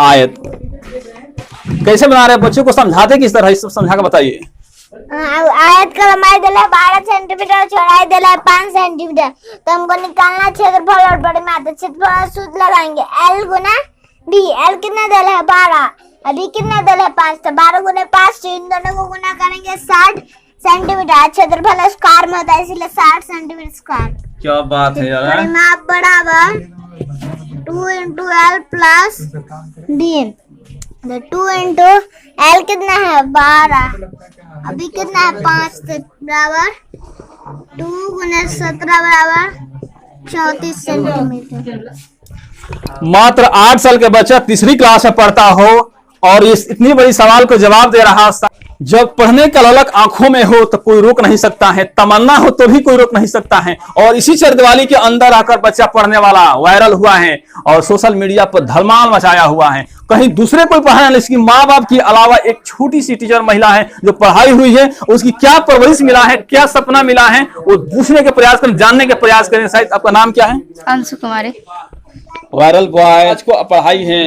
आयत कैसे बना रहे हैं? बच्चों को समझाते किस तरह, सब समझा के बताइए। आयत का लंबाई दिला 12 सेंटीमीटर, चौड़ाई दिला 5 सेंटीमीटर। तो हमको निकालना क्षेत्रफल और परिमाप। क्षेत्रफल सूत्र लगाएंगे L गुना B। L कितना दिला है 12, B कितना दिला है 5। तो 12 गुना 5, तो इन दोनों को गुना करेंगे 60 सेंटीमीटर। क्षेत्रफल स्क्वायर में होता है इसलिए 60 सेंटीमीटर स्क्वायर। क्या बात है यार। परिमाप बराबर 2 into L plus B। 2 into L कितना है 12, अभी कितना है 5, तो बराबर 2 गुना 17 बराबर 34 सेंटीमीटर। मात्र 8 साल के बच्चा तीसरी क्लास में पढ़ता हो और इस इतनी बड़ी सवाल को जवाब दे रहा। जब पढ़ने का ललक आंखों में हो तो कोई रोक नहीं सकता है, तमन्ना हो तो भी कोई रोक नहीं सकता है। और इसी चरदिवाली के अंदर आकर बच्चा पढ़ने वाला वायरल हुआ है और सोशल मीडिया पर धमाल मचाया हुआ है। कहीं दूसरे कोई पढ़ा नहीं, इसकी माँ बाप के अलावा एक छोटी सी टीचर महिला है जो पढ़ाई हुई है, उसकी क्या परवरिश मिला है, क्या सपना मिला है, वो पूछने के प्रयास करें, जानने के प्रयास करें। शायद आपका नाम क्या है? अंशु कुमारी। वायरल बॉय को पढ़ाई है,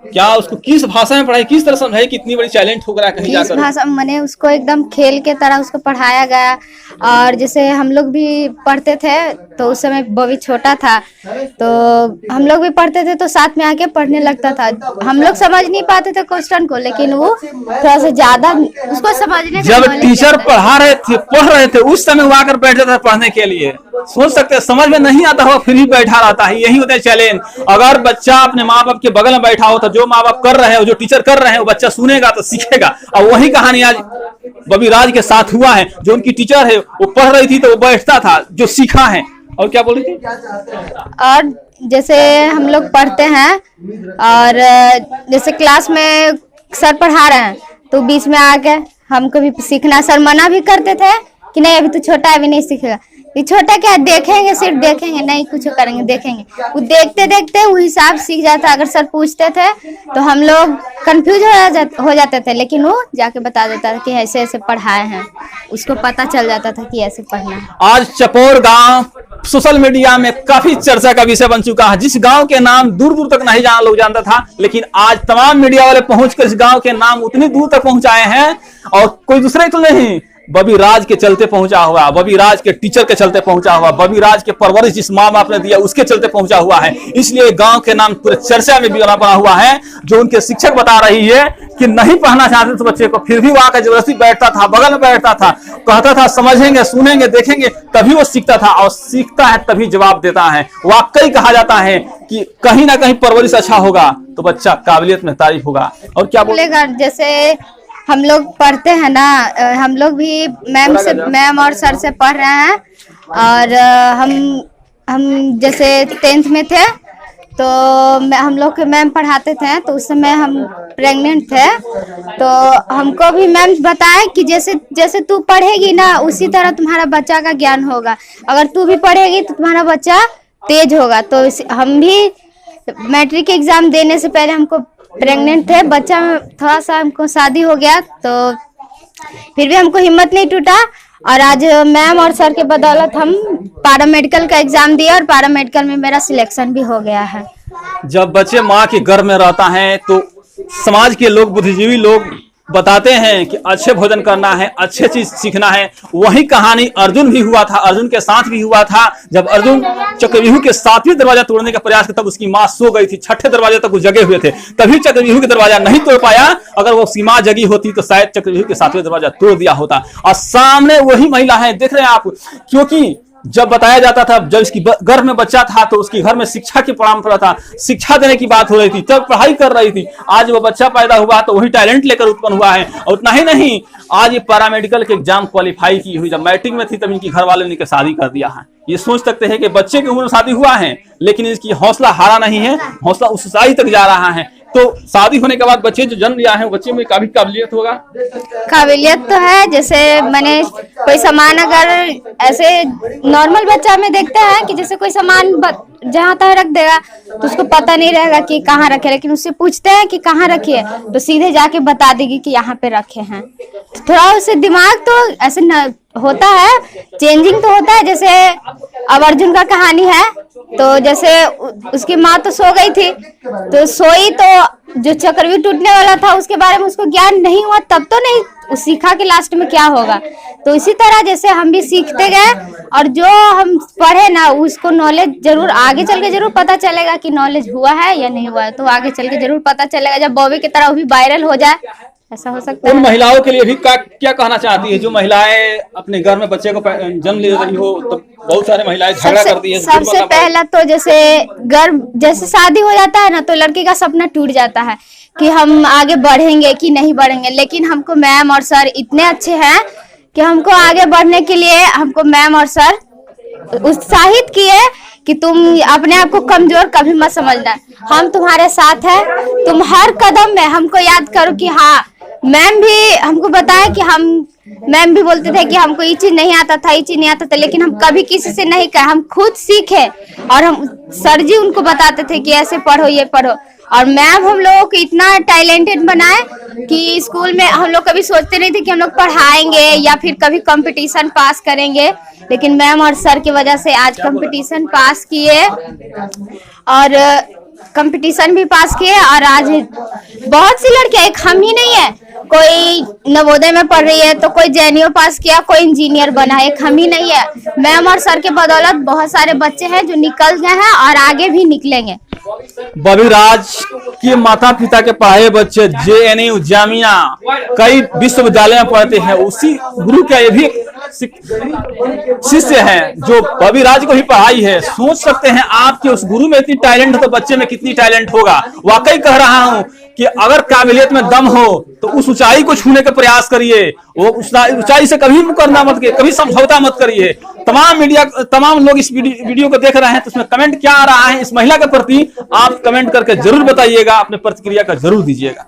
क्या उसको किस भाषा में पढ़ाई, किस तरह समझाई कि इतनी बड़ी टैलेंट हो गया कहीं जाकर? भाषा मैंने उसको एकदम खेल के तरह उसको पढ़ाया गया। और जैसे हम लोग भी पढ़ते थे तो उस समय बॉबी छोटा था, तो हम लोग भी पढ़ते थे तो साथ में आके पढ़ने लगता था। हम लोग समझ नहीं पाते थे क्वेश्चन को, लेकिन वो थोड़ा सा ज्यादा उसको समझने। जब टीचर पढ़ा रहे थे, पढ़ रहे थे, उस समय वो आकर बैठ जाता था पढ़ने के लिए। सोच सकते हैं, समझ में नहीं आता हो फिर भी बैठा रहता है। यही होता है चैलेंज। अगर बच्चा अपने माँ बाप के बगल में बैठा हो तो जो माँ बाप कर रहे हैं, जो टीचर कर रहे हैं, वो बच्चा सुनेगा तो सीखेगा। और वही कहानी आज बॉबी राज के साथ हुआ है। जो उनकी टीचर है वो पढ़ रही थी तो वो बैठता था, जो सीखा है। और क्या बोल रही थी? और जैसे हम लोग पढ़ते हैं और जैसे क्लास में सर पढ़ा रहे हैं तो बीच में आके हमको भी सीखना। सर मना भी करते थे कि नहीं अभी तो छोटा है, अभी नहीं सीखेगा। ये छोटा क्या देखेंगे, सिर्फ देखेंगे, नहीं कुछ करेंगे, देखेंगे। वो देखते देखते वो हिसाब सीख जाता। अगर सर पूछते थे तो हम लोग कंफ्यूज हो जाते थे, लेकिन वो जाके बता देता था कि ऐसे ऐसे पढ़ाए हैं। उसको पता चल जाता था कि ऐसे पढ़ना है। आज चपोर गांव सोशल मीडिया में काफी चर्चा का विषय बन चुका है। जिस गांव के नाम दूर दूर तक नहीं जाना लोग जानता था, लेकिन आज तमाम मीडिया वाले पहुंचकर इस गांव के नाम उतनी दूर तक पहुंचाए हैं। और कोई दूसरे तो नहीं, बॉबी राज के चलते पहुंचा हुआ, बॉबी राज के टीचर के चलते पहुंचा हुआ, बॉबी राज के परवरिश जिस माँ बाप ने दिया उसके चलते पहुंचा हुआ है। इसलिए गांव के नाम पूरे चर्चा में भी बना हुआ है। जो उनके शिक्षक बता रही है कि नहीं पढ़ना चाहते थे बच्चे को, फिर भी वो आकर जबरदस्ती बैठता था, बगल में बैठता था, कहता था समझेंगे, सुनेंगे, देखेंगे, तभी वो सीखता था। और सीखता है तभी जवाब देता है। वाकई कहा जाता है कि कहीं ना कहीं परवरिश अच्छा होगा तो बच्चा काबिलियत में तारीफ होगा। और क्या बोलेगा? जैसे हम लोग पढ़ते हैं ना, हम लोग भी मैम और सर से पढ़ रहे हैं। और हम जैसे 10th में थे तो हम लोग के मैम पढ़ाते थे, तो उस समय हम प्रेग्नेंट थे। तो हमको भी मैम बताए कि जैसे जैसे तू पढ़ेगी ना उसी तरह तुम्हारा बच्चा का ज्ञान होगा। अगर तू भी पढ़ेगी तो तुम्हारा बच्चा तेज होगा। तो हम भी मैट्रिक एग्जाम देने से पहले हमको प्रेग्नेंट थे, बच्चा थोड़ा सा हमको शादी हो गया, तो फिर भी हमको हिम्मत नहीं टूटा। और आज मैम और सर के बदौलत हम पैरामेडिकल का एग्जाम दिया और पैरामेडिकल में मेरा सिलेक्शन भी हो गया है। जब बच्चे माँ के गर्भ में रहता है तो समाज के लोग, बुद्धिजीवी लोग बताते हैं कि अच्छे भोजन करना है, अच्छे चीज सीखना है। वही कहानी अर्जुन भी हुआ था, अर्जुन के साथ भी हुआ था। जब अर्जुन चक्रव्यूह के 7वें दरवाजा तोड़ने का प्रयास किया तब उसकी माँ सो गई थी, 6ठे दरवाजे तक वो जगे हुए थे, तभी चक्रव्यूह के दरवाजा नहीं तोड़ पाया। अगर वो उसकी माँ जगी होती तो शायद चक्रव्यूह के 7वें दरवाजा तोड़ दिया होता। और सामने वही महिला है, देख रहे हैं आप। क्योंकि जब बताया जाता था, जब इसकी गर्भ में बच्चा था तो उसकी घर में शिक्षा की परंपरा था, शिक्षा देने की बात हो रही थी, तब पढ़ाई कर रही थी। आज वो बच्चा पैदा हुआ तो वही टैलेंट लेकर उत्पन्न हुआ है। और उतना ही नहीं, आज ये पैरामेडिकल के एग्जाम क्वालिफाई की हुई, जब मैट्रिक में थी तब इनकी घर वाले ने इनकी शादी कर दिया है। ये सोच सकते हैं कि बच्चे की उम्र में शादी हुआ है, लेकिन इसकी हौसला हारा नहीं है, हौसला ऊंचाई तक जा रहा है। तो शादी होने के बाद बच्चे जो जन्म लिया है, बच्चे में काफी काबिलियत होगा। काबिलियत तो है। जैसे मैंने कोई सामान अगर ऐसे नॉर्मल बच्चा में देखते हैं कि जैसे कोई सामान जहाँ तहाँ रख देगा, तो उसको पता नहीं रहेगा कि कहाँ रखे। लेकिन उससे पूछते हैं कि कहाँ रखी है, तो सीधे जाके बता देगी कि यहाँ पे रखे हैं। थोड़ा उससे दिमाग तो ऐसे न होता है, चेंजिंग तो होता है। जैसे अब अर्जुन का कहानी है, तो जैसे उसकी माँ तो सो गई थी, तो सोई तो जो चक्रव्यूह टूटने वाला था उसके बारे में उसको ज्ञान नहीं हुआ, तब तो नहीं सीखा कि लास्ट में क्या होगा। तो इसी तरह जैसे हम भी सीखते गए, और जो हम पढ़े ना उसको नॉलेज जरूर आगे चल के जरूर पता चलेगा कि नॉलेज हुआ है या नहीं हुआ है। तो आगे चल के जरूर पता चलेगा, जब बॉबी की तरह वो भी वायरल हो जाए, ऐसा हो सकता है। उन महिलाओं के लिए भी क्या कहना चाहती है जो महिलाएं अपने घर में बच्चे को जन्म ले रही हो, तो बहुत सारे महिलाएं झगड़ा करती है। सबसे पहला तो जैसे गर्भ जैसे शादी हो जाता है ना, तो लड़की का सपना टूट जाता है कि हम आगे बढ़ेंगे कि नहीं बढ़ेंगे। लेकिन हमको मैम और सर इतने अच्छे हैं कि हमको आगे बढ़ने के लिए हमको मैम और सर उत्साहित किए कि तुम अपने आप को कमजोर कभी मत समझना, हम तुम्हारे साथ हैं। तुम हर कदम में हमको याद करो कि हाँ, मैम भी हमको बताया कि मैम भी बोलते थे कि हमको ये चीज नहीं आता था, ये चीज नहीं आता था, लेकिन हम कभी किसी से नहीं कहे, हम खुद सीखे। और हम सर जी उनको बताते थे कि ऐसे पढ़ो, ये पढ़ो। और मैम हम लोगों को इतना टैलेंटेड बनाए कि स्कूल में हम लोग कभी सोचते नहीं थे कि हम लोग पढ़ाएंगे या फिर कभी कंपटीशन पास करेंगे। लेकिन मैम और सर की वजह से आज कंपटीशन पास किए, और कंपटीशन भी पास किए। और आज बहुत सी लड़कियां, एक हम ही नहीं है, कोई नवोदय में पढ़ रही है, तो कोई जेएनयू पास किया, कोई इंजीनियर बना, एक हम ही नहीं है। मैम और सर के बदौलत बहुत सारे बच्चे हैं जो निकल गए हैं और आगे भी निकलेंगे। बॉबी राज के माता पिता के पढ़ाए बच्चे जेएनयू जामिया कई विश्वविद्यालय में पढ़ते हैं, उसी गुरु का ये भी शिष्य हैं जो बॉबी राज को ही पढ़ाई है। सोच सकते हैं आप कि उस गुरु में इतनी टैलेंट है तो बच्चे में कितनी टैलेंट होगा। वाकई कह रहा हूं कि अगर काबिलियत में दम हो तो उस ऊंचाई को छूने का प्रयास करिए, वो ऊंचाई से कभी मुकरना मत करिए, कभी समझौता मत करिए। तमाम लोग इस वीडियो को देख रहे हैं, तो उसमें कमेंट क्या आ रहा है इस महिला के प्रति आप कमेंट करके जरूर बताइएगा, अपने प्रतिक्रिया का जरूर दीजिएगा।